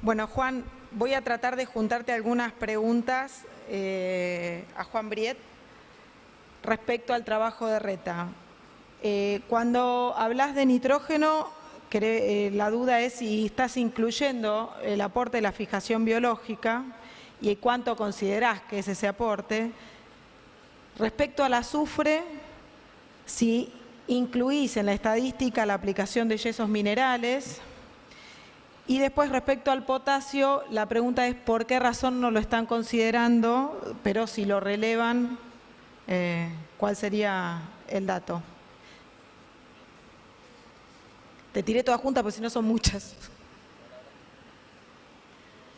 Bueno, Juan, voy a tratar de juntarte algunas preguntas a Juan Briet respecto al trabajo de Reta. Cuando hablas de nitrógeno, la duda es si estás incluyendo el aporte de la fijación biológica y cuánto considerás que es ese aporte. Respecto al azufre, si incluís en la estadística la aplicación de yesos minerales. Y después, respecto al potasio, la pregunta es por qué razón no lo están considerando, pero si lo relevan, ¿cuál sería el dato? Te tiré todas juntas, porque si no son muchas.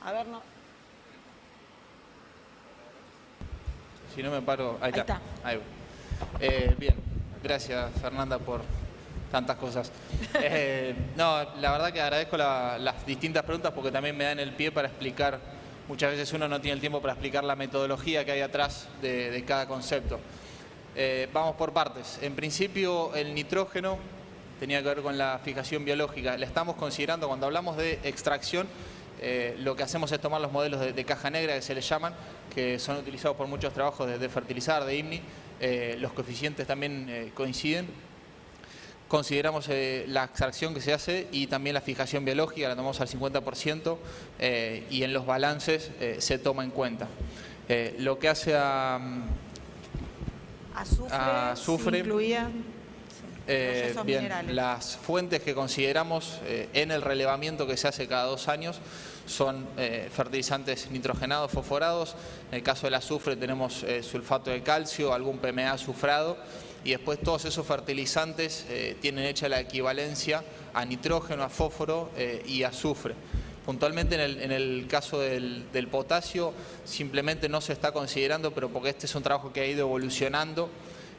A ver, no. Si no me paro, ahí está. Ahí voy. Bien, gracias Fernanda por tantas cosas. No, la verdad que agradezco las distintas preguntas porque también me dan el pie para explicar. Muchas veces uno no tiene el tiempo para explicar la metodología que hay atrás de cada concepto. Vamos por partes. En principio, el nitrógeno tenía que ver con la fijación biológica. La estamos considerando cuando hablamos de extracción. Lo que hacemos es tomar los modelos de caja negra que se les llaman, que son utilizados por muchos trabajos de fertilizar, de IMNI. Los coeficientes también coinciden. Consideramos la extracción que se hace y también la fijación biológica, la tomamos al 50% y en los balances se toma en cuenta. Lo que hace a azufre incluía bien, las fuentes que consideramos en el relevamiento que se hace cada 2 años son fertilizantes nitrogenados, fosforados. En el caso del azufre tenemos sulfato de calcio, algún PMA azufrado. Y después todos esos fertilizantes tienen hecha la equivalencia a nitrógeno, a fósforo y azufre. Puntualmente en el caso del potasio simplemente no se está considerando, pero porque este es un trabajo que ha ido evolucionando.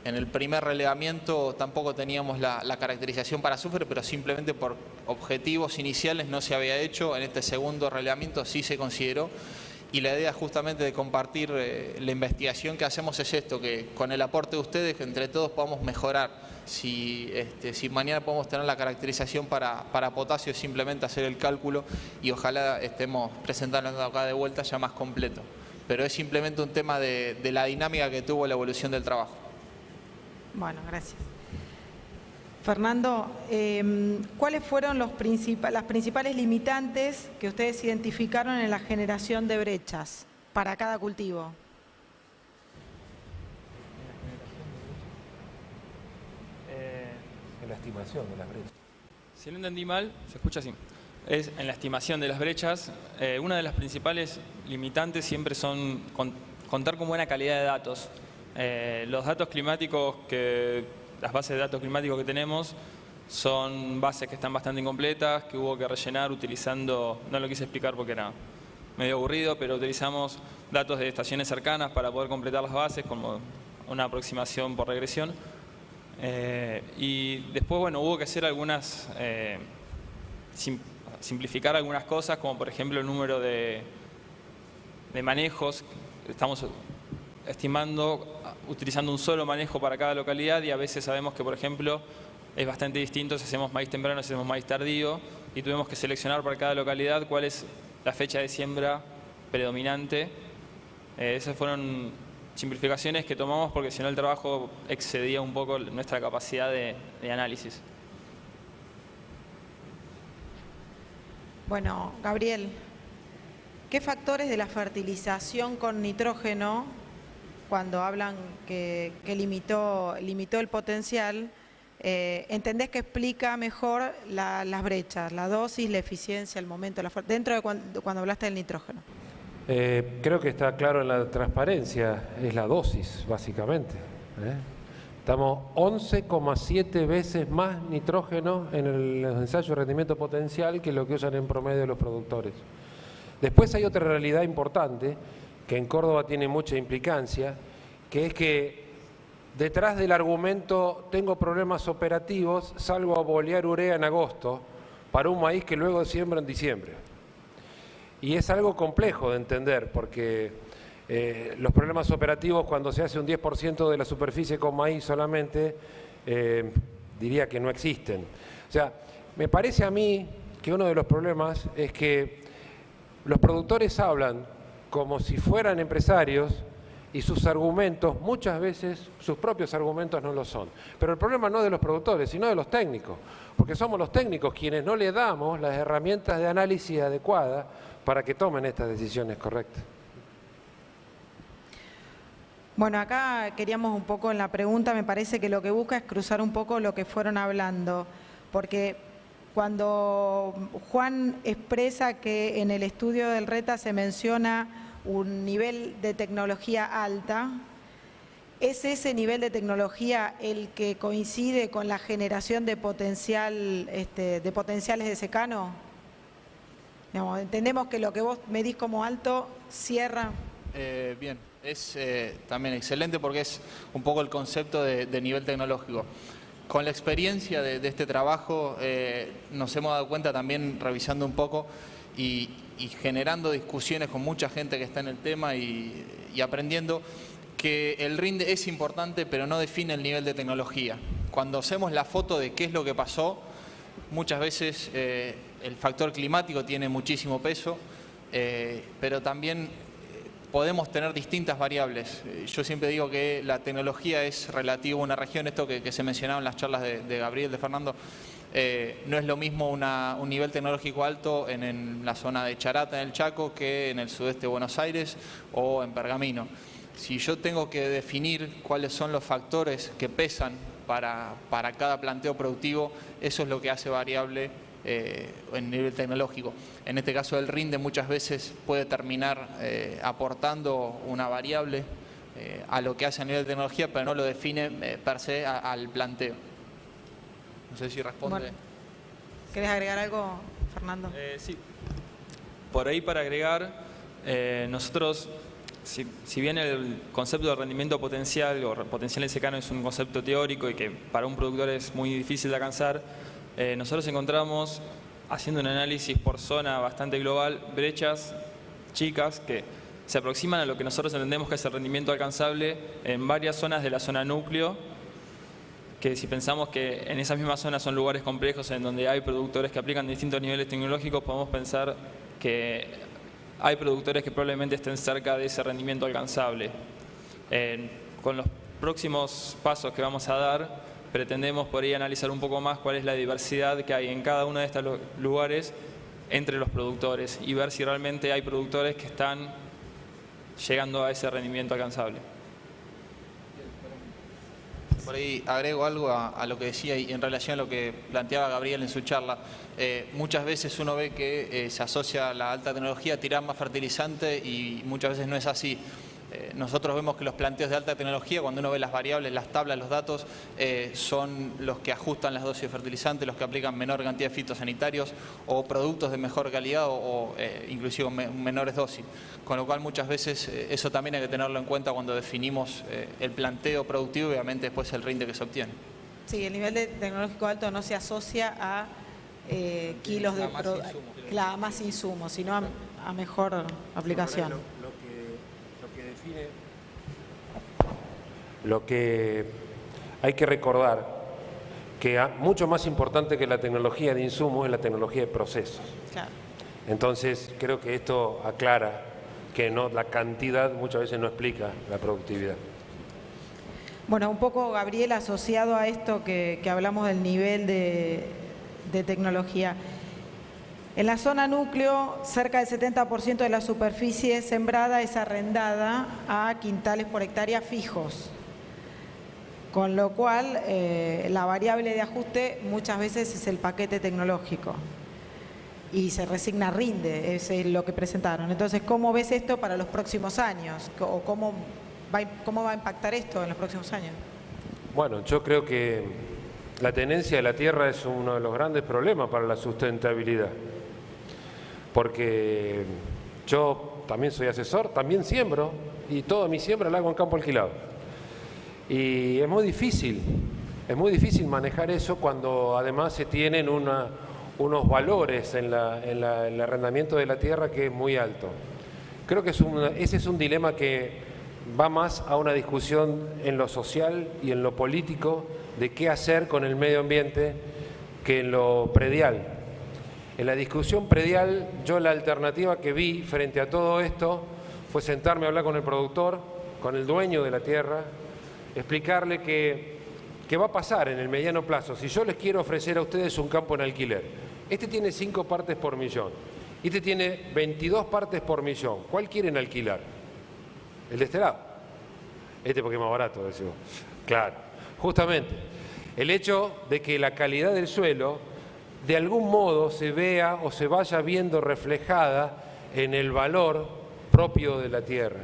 En el primer relevamiento tampoco teníamos la caracterización para azufre, pero simplemente por objetivos iniciales no se había hecho. En este segundo relevamiento sí se consideró. Y la idea justamente de compartir la investigación que hacemos es esto, que con el aporte de ustedes, que entre todos podamos mejorar. Si mañana podemos tener la caracterización para potasio, simplemente hacer el cálculo y ojalá estemos presentando acá de vuelta ya más completo. Pero es simplemente un tema de la dinámica que tuvo la evolución del trabajo. Bueno, gracias. Fernando, ¿cuáles fueron las principales limitantes que ustedes identificaron en la generación de brechas para cada cultivo? En la estimación de las brechas. Si no entendí mal, se escucha así. Es en la estimación de las brechas, una de las principales limitantes siempre son contar con buena calidad de datos. Los datos climáticos las bases de datos climáticos que tenemos son bases que están bastante incompletas, que hubo que rellenar utilizando, no lo quise explicar porque era medio aburrido, pero utilizamos datos de estaciones cercanas para poder completar las bases como una aproximación por regresión. Y después, bueno, hubo que hacer algunas, simplificar algunas cosas, como por ejemplo el número de manejos. Estamos estimando utilizando un solo manejo para cada localidad y a veces sabemos que, por ejemplo, es bastante distinto si hacemos maíz temprano, si hacemos maíz tardío y tuvimos que seleccionar para cada localidad cuál es la fecha de siembra predominante. Esas fueron simplificaciones que tomamos porque si no el trabajo excedía un poco nuestra capacidad de análisis. Bueno, Gabriel, ¿qué factores de la fertilización con nitrógeno, cuando hablan que limitó el potencial, entendés que explica mejor las brechas, la dosis, la eficiencia, el momento, dentro de cuando hablaste del nitrógeno? Creo que está claro en la transparencia, es la dosis, básicamente. Estamos 11,7 veces más nitrógeno en los ensayos de rendimiento potencial que lo que usan en promedio los productores. Después hay otra realidad importante, que en Córdoba tiene mucha implicancia, que es que detrás del argumento tengo problemas operativos, salgo a bolear urea en agosto para un maíz que luego siembro en diciembre. Y es algo complejo de entender porque los problemas operativos cuando se hace un 10% de la superficie con maíz solamente, diría que no existen. O sea, me parece a mí que uno de los problemas es que los productores hablan como si fueran empresarios y sus argumentos, muchas veces, sus propios argumentos no lo son. Pero el problema no es de los productores, sino de los técnicos, porque somos los técnicos quienes no le damos las herramientas de análisis adecuadas para que tomen estas decisiones correctas. Bueno, acá queríamos un poco en la pregunta, me parece que lo que busca es cruzar un poco lo que fueron hablando, porque cuando Juan expresa que en el estudio del RETA se menciona un nivel de tecnología alta, ¿es ese nivel de tecnología el que coincide con la generación de potenciales de secano? Digamos, entendemos que lo que vos medís como alto cierra. Bien, es también excelente porque es un poco el concepto de nivel tecnológico. Con la experiencia de este trabajo nos hemos dado cuenta también revisando un poco y generando discusiones con mucha gente que está en el tema y aprendiendo que el RIND es importante pero no define el nivel de tecnología. Cuando hacemos la foto de qué es lo que pasó, muchas veces el factor climático tiene muchísimo peso, pero también podemos tener distintas variables. Yo siempre digo que la tecnología es relativa a una región, esto que se mencionaba en las charlas de Gabriel, de Fernando, no es lo mismo un nivel tecnológico alto en la zona de Charata, en el Chaco, que en el sudeste de Buenos Aires o en Pergamino. Si yo tengo que definir cuáles son los factores que pesan para cada planteo productivo, eso es lo que hace variable en nivel tecnológico. En este caso el RIND muchas veces puede terminar aportando una variable a lo que hace a nivel de tecnología, pero no lo define per se al planteo. No sé si responde. Bueno, ¿querés agregar algo, Fernando? Sí. Por ahí para agregar, nosotros, si bien el concepto de rendimiento potencial o potencial en secano es un concepto teórico y que para un productor es muy difícil de alcanzar, nosotros encontramos, haciendo un análisis por zona bastante global, brechas chicas que se aproximan a lo que nosotros entendemos que es el rendimiento alcanzable en varias zonas de la zona núcleo, que si pensamos que en esas mismas zonas son lugares complejos en donde hay productores que aplican distintos niveles tecnológicos, podemos pensar que hay productores que probablemente estén cerca de ese rendimiento alcanzable. Con los próximos pasos que vamos a dar, pretendemos por ahí analizar un poco más cuál es la diversidad que hay en cada uno de estos lugares entre los productores y ver si realmente hay productores que están llegando a ese rendimiento alcanzable. Por ahí agrego algo a lo que decía y en relación a lo que planteaba Gabriel en su charla. Muchas veces uno ve que se asocia la alta tecnología a tirar más fertilizante y muchas veces no es así. Nosotros vemos que los planteos de alta tecnología, cuando uno ve las variables, las tablas, los datos, son los que ajustan las dosis de fertilizante, los que aplican menor cantidad de fitosanitarios o productos de mejor calidad o inclusive menores dosis. Con lo cual muchas veces eso también hay que tenerlo en cuenta cuando definimos el planteo productivo y obviamente después el rinde que se obtiene. Sí, el nivel de tecnológico alto no se asocia a kilos de más insumos, sino a mejor aplicación. Lo que hay que recordar que mucho más importante que la tecnología de insumos es la tecnología de procesos. Claro. Entonces creo que esto aclara que la cantidad muchas veces no explica la productividad. Bueno, un poco, Gabriel, asociado a esto que hablamos del nivel de tecnología. En la zona núcleo, cerca del 70% de la superficie sembrada es arrendada a quintales por hectárea fijos, con lo cual la variable de ajuste muchas veces es el paquete tecnológico y se resigna rinde, es lo que presentaron. Entonces, ¿cómo ves esto para los próximos años? ¿O cómo va a impactar esto en los próximos años? Bueno, yo creo que la tenencia de la tierra es uno de los grandes problemas para la sustentabilidad. Porque yo también soy asesor, también siembro, y toda mi siembra la hago en campo alquilado. Y es muy difícil manejar eso cuando además se tienen unos valores en el arrendamiento de la tierra que es muy alto. Creo que ese es un dilema que va más a una discusión en lo social y en lo político de qué hacer con el medio ambiente que en lo predial. En la discusión predial, yo la alternativa que vi frente a todo esto fue sentarme a hablar con el productor, con el dueño de la tierra, explicarle qué va a pasar en el mediano plazo. Si yo les quiero ofrecer a ustedes un campo en alquiler, este tiene 5 partes por millón, este tiene 22 partes por millón, ¿cuál quieren alquilar? El de este lado. Este porque es más barato, decimos. Claro, justamente, el hecho de que la calidad del suelo de algún modo se vea o se vaya viendo reflejada en el valor propio de la tierra.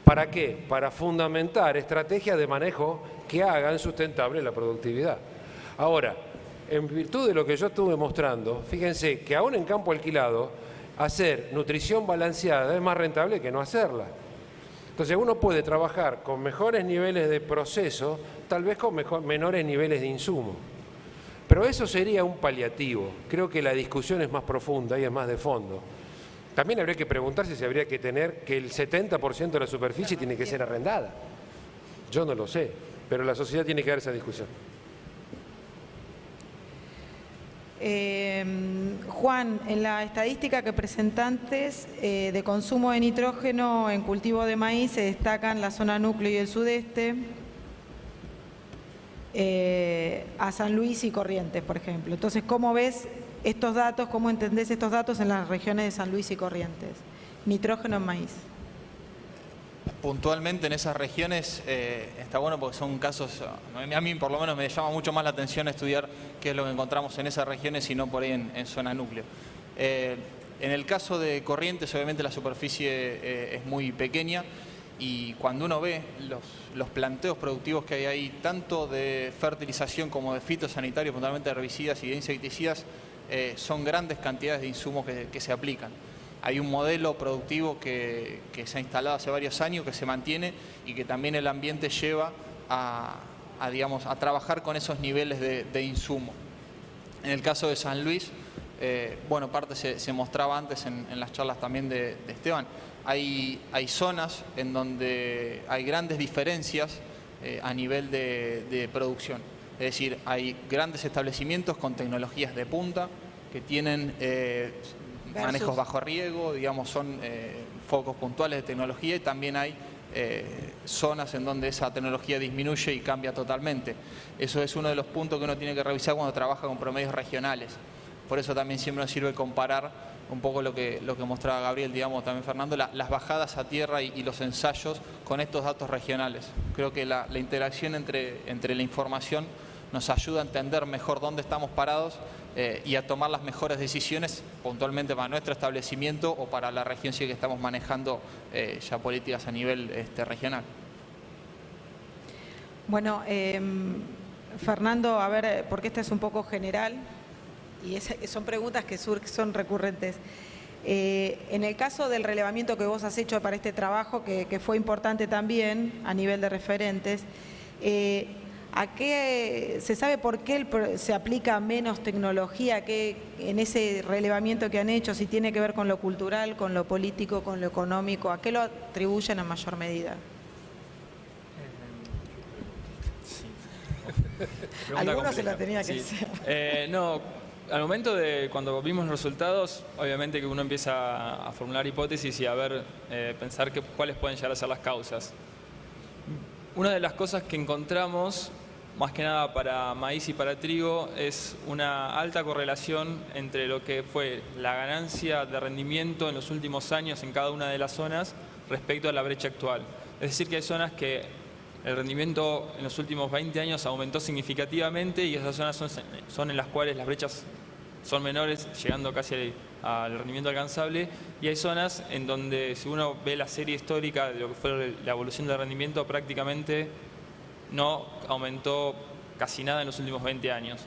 ¿Para qué? Para fundamentar estrategias de manejo que hagan sustentable la productividad. Ahora, en virtud de lo que yo estuve mostrando, fíjense que aún en campo alquilado, hacer nutrición balanceada es más rentable que no hacerla. Entonces uno puede trabajar con mejores niveles de proceso, tal vez con menores niveles de insumo. Pero eso sería un paliativo. Creo que la discusión es más profunda y es más de fondo. También habría que preguntarse si habría que tener que el 70% de la superficie tiene que ser arrendada. Yo no lo sé, pero la sociedad tiene que dar esa discusión. Juan, en la estadística que presentantes de consumo de nitrógeno en cultivo de maíz se destacan la zona núcleo y el sudeste, a San Luis y Corrientes, por ejemplo. Entonces, ¿cómo ves estos datos, cómo entendés estos datos en las regiones de San Luis y Corrientes? Nitrógeno en maíz. Puntualmente en esas regiones está bueno porque son casos, a mí por lo menos me llama mucho más la atención estudiar qué es lo que encontramos en esas regiones y no por ahí en zona núcleo. En el caso de Corrientes, obviamente la superficie es muy pequeña y cuando uno ve los planteos productivos que hay ahí, tanto de fertilización como de fitosanitarios, puntualmente de herbicidas y de insecticidas, son grandes cantidades de insumos que se aplican. Hay un modelo productivo que se ha instalado hace varios años, que se mantiene y que también el ambiente lleva a trabajar con esos niveles de insumo. En el caso de San Luis, bueno, parte se mostraba antes en las charlas también de Esteban, hay zonas en donde hay grandes diferencias a nivel de producción. Es decir, hay grandes establecimientos con tecnologías de punta que tienen manejos bajo riego, digamos, son focos puntuales de tecnología y también hay zonas en donde esa tecnología disminuye y cambia totalmente. Eso es uno de los puntos que uno tiene que revisar cuando trabaja con promedios regionales. Por eso también siempre nos sirve comparar un poco lo que mostraba Gabriel, digamos, también Fernando, las bajadas a tierra y los ensayos con estos datos regionales. Creo que la interacción entre la información nos ayuda a entender mejor dónde estamos parados y a tomar las mejores decisiones puntualmente para nuestro establecimiento o para la región si es que estamos manejando ya políticas a nivel regional. Bueno, Fernando, a ver, porque esta es un poco general y son preguntas que son recurrentes. En el caso del relevamiento que vos has hecho para este trabajo, que fue importante también a nivel de referentes, ¿a qué se sabe por qué se aplica menos tecnología en ese relevamiento que han hecho? Si tiene que ver con lo cultural, con lo político, con lo económico, ¿a qué lo atribuyen en mayor medida? Algunos se la tenía que hacer. No, al momento de cuando vimos los resultados, obviamente que uno empieza a formular hipótesis y a ver, pensar cuáles pueden llegar a ser las causas. Una de las cosas que encontramos, más que nada para maíz y para trigo, es una alta correlación entre lo que fue la ganancia de rendimiento en los últimos años en cada una de las zonas respecto a la brecha actual. Es decir, que hay zonas que el rendimiento en los últimos 20 años aumentó significativamente y esas zonas son en las cuales las brechas son menores, llegando casi al rendimiento alcanzable, y hay zonas en donde, si uno ve la serie histórica de lo que fue la evolución del rendimiento, prácticamente no aumentó casi nada en los últimos 20 años,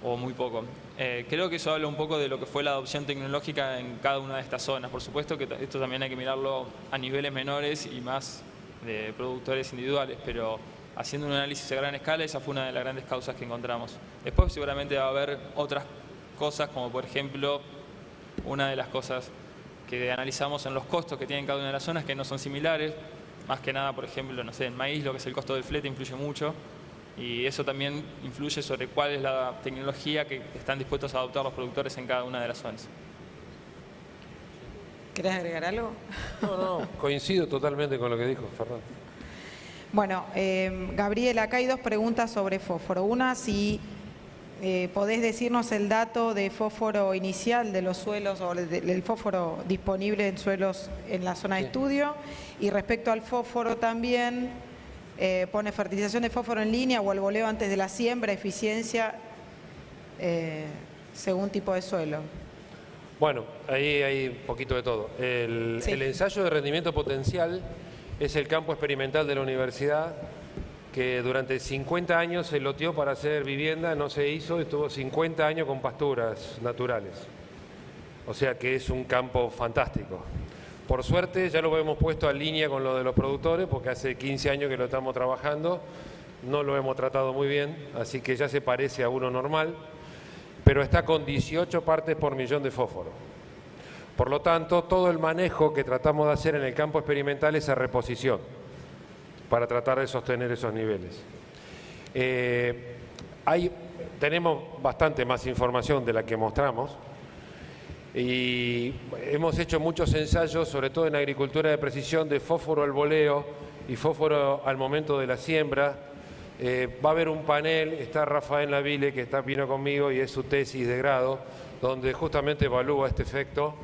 o muy poco. Creo que eso habla un poco de lo que fue la adopción tecnológica en cada una de estas zonas. Por supuesto que esto también hay que mirarlo a niveles menores y más de productores individuales, pero haciendo un análisis a gran escala, esa fue una de las grandes causas que encontramos. Después seguramente va a haber otras cosas, como por ejemplo, una de las cosas que analizamos son los costos que tienen cada una de las zonas, que no son similares. Más que nada, por ejemplo, no sé, en maíz lo que es el costo del flete influye mucho. Y eso también influye sobre cuál es la tecnología que están dispuestos a adoptar los productores en cada una de las zonas. ¿Querés agregar algo? No, coincido totalmente con lo que dijo Fernando. Bueno, Gabriel, acá hay dos preguntas sobre fósforo. Una, si podés decirnos el dato de fósforo inicial de los suelos o del fósforo disponible en suelos en la zona de estudio. Y respecto al fósforo también, pone fertilización de fósforo en línea o al boleo antes de la siembra, eficiencia según tipo de suelo. Bueno, ahí hay un poquito de todo. El ensayo de rendimiento potencial es el campo experimental de la universidad que durante 50 años se loteó para hacer vivienda, no se hizo, estuvo 50 años con pasturas naturales. O sea que es un campo fantástico. Por suerte ya lo hemos puesto en línea con lo de los productores porque hace 15 años que lo estamos trabajando, no lo hemos tratado muy bien, así que ya se parece a uno normal, pero está con 18 partes por millón de fósforo. Por lo tanto, todo el manejo que tratamos de hacer en el campo experimental es a reposición, para tratar de sostener esos niveles. Tenemos bastante más información de la que mostramos y hemos hecho muchos ensayos, sobre todo en agricultura de precisión, de fósforo al boleo y fósforo al momento de la siembra. Va a haber un panel, está Rafael Navile, que vino conmigo y es su tesis de grado, donde justamente evalúa este efecto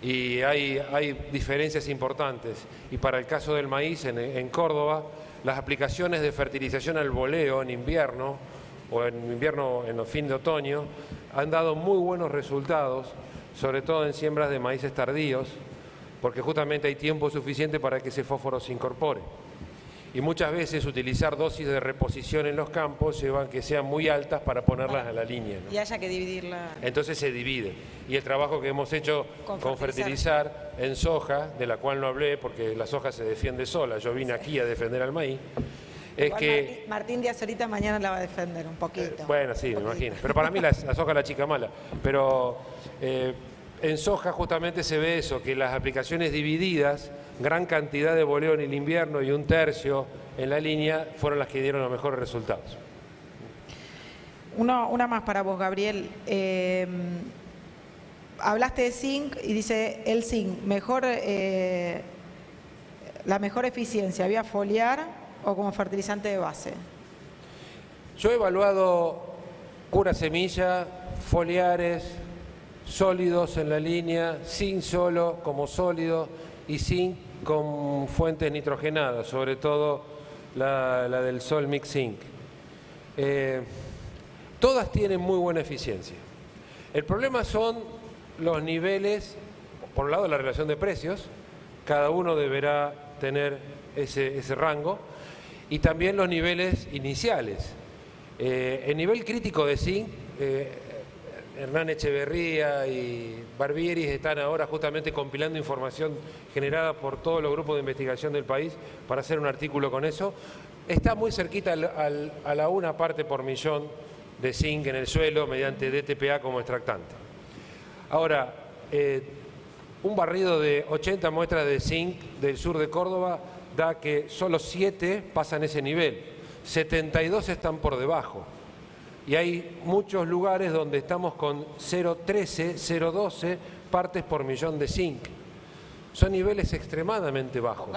y hay diferencias importantes. Y para el caso del maíz en Córdoba, las aplicaciones de fertilización al boleo en invierno o en invierno en los fines de otoño han dado muy buenos resultados, sobre todo en siembras de maíces tardíos, porque justamente hay tiempo suficiente para que ese fósforo se incorpore. Y muchas veces utilizar dosis de reposición en los campos llevan que sean muy altas para ponerlas a la línea, ¿no? Y haya que dividirla. Entonces se divide. Y el trabajo que hemos hecho con fertilizar en soja, de la cual no hablé porque la soja se defiende sola, yo vine aquí a defender al maíz, es igual que... Martín Díaz ahorita mañana la va a defender un poquito. Bueno, sí, me imagino. Pero para mí la soja es la chica mala. Pero en soja justamente se ve eso, que las aplicaciones divididas, gran cantidad de boleo en el invierno y un tercio en la línea, fueron las que dieron los mejores resultados. Una más para vos, Gabriel. Hablaste de zinc y dice el zinc, la mejor eficiencia, ¿vía foliar o como fertilizante de base? Yo he evaluado cura semilla, foliares, sólidos en la línea, zinc solo como sólido y zinc con fuentes nitrogenadas, sobre todo la del Sol Mix Zinc. Todas tienen muy buena eficiencia. El problema son los niveles, por un lado la relación de precios, cada uno deberá tener ese rango, y también los niveles iniciales. El nivel crítico de zinc, Hernán Echeverría y Barbieris están ahora justamente compilando información generada por todos los grupos de investigación del país para hacer un artículo con eso. Está muy cerquita a la 1 parte por millón de zinc en el suelo mediante DTPA como extractante. Ahora, un barrido de 80 muestras de zinc del sur de Córdoba da que solo 7 pasan ese nivel, 72 están por debajo. Y hay muchos lugares donde estamos con 0,13, 0,12 partes por millón de zinc. Son niveles extremadamente bajos.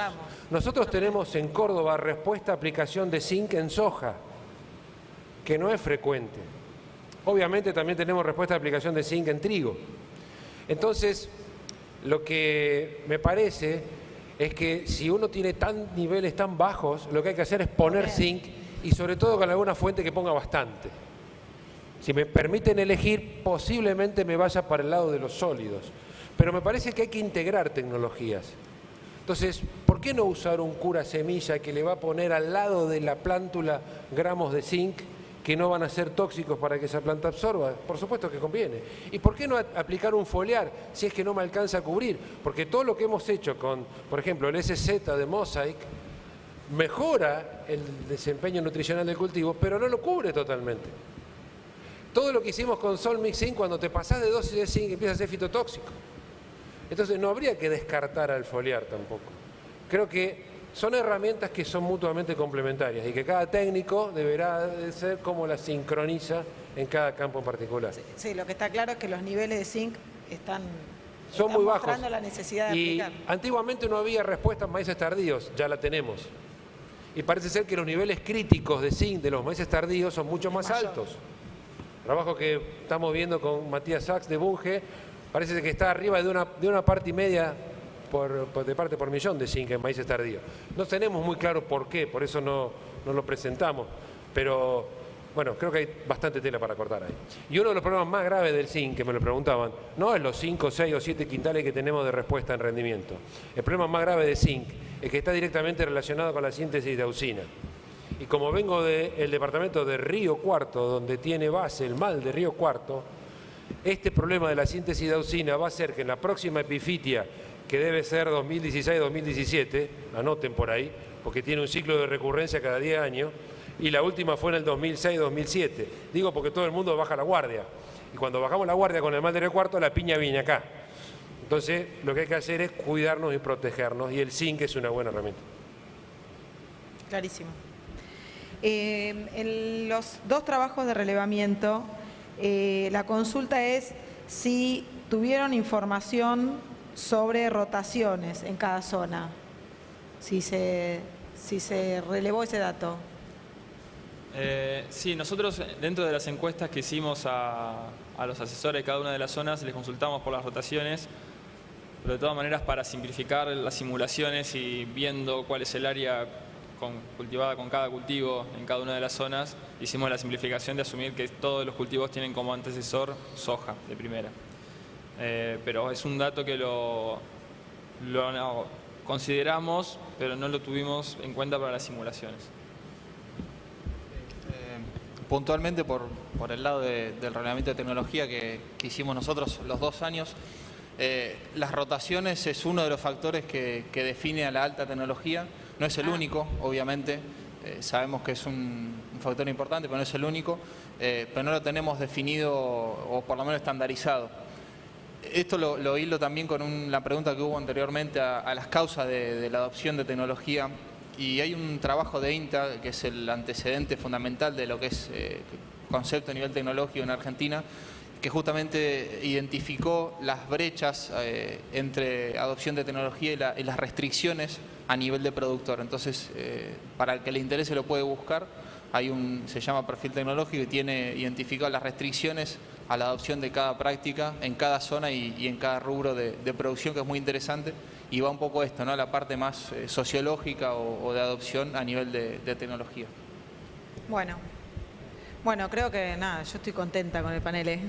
Nosotros tenemos en Córdoba respuesta a aplicación de zinc en soja, que no es frecuente. Obviamente también tenemos respuesta a aplicación de zinc en trigo. Entonces, lo que me parece es que si uno tiene niveles tan bajos, lo que hay que hacer es poner zinc y sobre todo con alguna fuente que ponga bastante. Si me permiten elegir, posiblemente me vaya para el lado de los sólidos. Pero me parece que hay que integrar tecnologías. Entonces, ¿por qué no usar un cura semilla que le va a poner al lado de la plántula gramos de zinc que no van a ser tóxicos para que esa planta absorba? Por supuesto que conviene. ¿Y por qué no aplicar un foliar si es que no me alcanza a cubrir? Porque todo lo que hemos hecho con, por ejemplo, el SZ de Mosaic mejora el desempeño nutricional del cultivo, pero no lo cubre totalmente. Todo lo que hicimos con Sol Mix Zinc, cuando te pasás de dosis de zinc, empieza a ser fitotóxico. Entonces no habría que descartar al foliar tampoco. Creo que son herramientas que son mutuamente complementarias y que cada técnico deberá de ser como las sincroniza en cada campo en particular. Sí, lo que está claro es que los niveles de zinc son muy bajos. Mostrando la necesidad de y aplicar. antiguamente no había respuesta en maíces tardíos, ya la tenemos. Y parece ser que los niveles críticos de zinc de los maíces tardíos son mucho más altos. Trabajo que estamos viendo con Matías Sachs de Bunge, parece que está arriba de una parte y media de parte por millón de zinc en maíces tardíos. No tenemos muy claro por qué, por eso no lo presentamos, pero bueno, creo que hay bastante tela para cortar ahí. Y uno de los problemas más graves del zinc, que me lo preguntaban, no es los 5, 6 o 7 quintales que tenemos de respuesta en rendimiento. El problema más grave de zinc es que está directamente relacionado con la síntesis de auxina. Y como vengo del departamento de Río Cuarto, donde tiene base el mal de Río Cuarto, este problema de la síntesis de auxina va a hacer que en la próxima epifitia, que debe ser 2016-2017, anoten por ahí, porque tiene un ciclo de recurrencia cada 10 años, y la última fue en el 2006-2007. Digo porque todo el mundo baja la guardia. Y cuando bajamos la guardia con el mal de Río Cuarto, la piña viene acá. Entonces, lo que hay que hacer es cuidarnos y protegernos, y el zinc es una buena herramienta. Clarísimo. En los dos trabajos de relevamiento, la consulta es si tuvieron información sobre rotaciones en cada zona, si se relevó ese dato. Sí, nosotros dentro de las encuestas que hicimos a los asesores de cada una de las zonas les consultamos por las rotaciones, pero de todas maneras para simplificar las simulaciones y viendo cuál es el área cultivada con cada cultivo en cada una de las zonas, hicimos la simplificación de asumir que todos los cultivos tienen como antecesor soja de primera. Pero es un dato que lo consideramos, pero no lo tuvimos en cuenta para las simulaciones. Puntualmente por el lado del reglamento de tecnología que hicimos nosotros los 2 años, las rotaciones es uno de los factores que define a la alta tecnología. No es el único, obviamente, sabemos que es un factor importante, pero no es el único, pero no lo tenemos definido o por lo menos estandarizado. Esto lo hilo también con la pregunta que hubo anteriormente a las causas de la adopción de tecnología. Y hay un trabajo de INTA, que es el antecedente fundamental de lo que es concepto a nivel tecnológico en Argentina, que justamente identificó las brechas entre adopción de tecnología y las restricciones a nivel de productor. Entonces, para el que le interese lo puede buscar. Se llama perfil tecnológico y tiene identificado las restricciones a la adopción de cada práctica en cada zona y en cada rubro de producción, que es muy interesante. Y va un poco esto, ¿no? La parte más sociológica o de adopción a nivel de tecnología. Bueno, creo que nada, yo estoy contenta con el panel,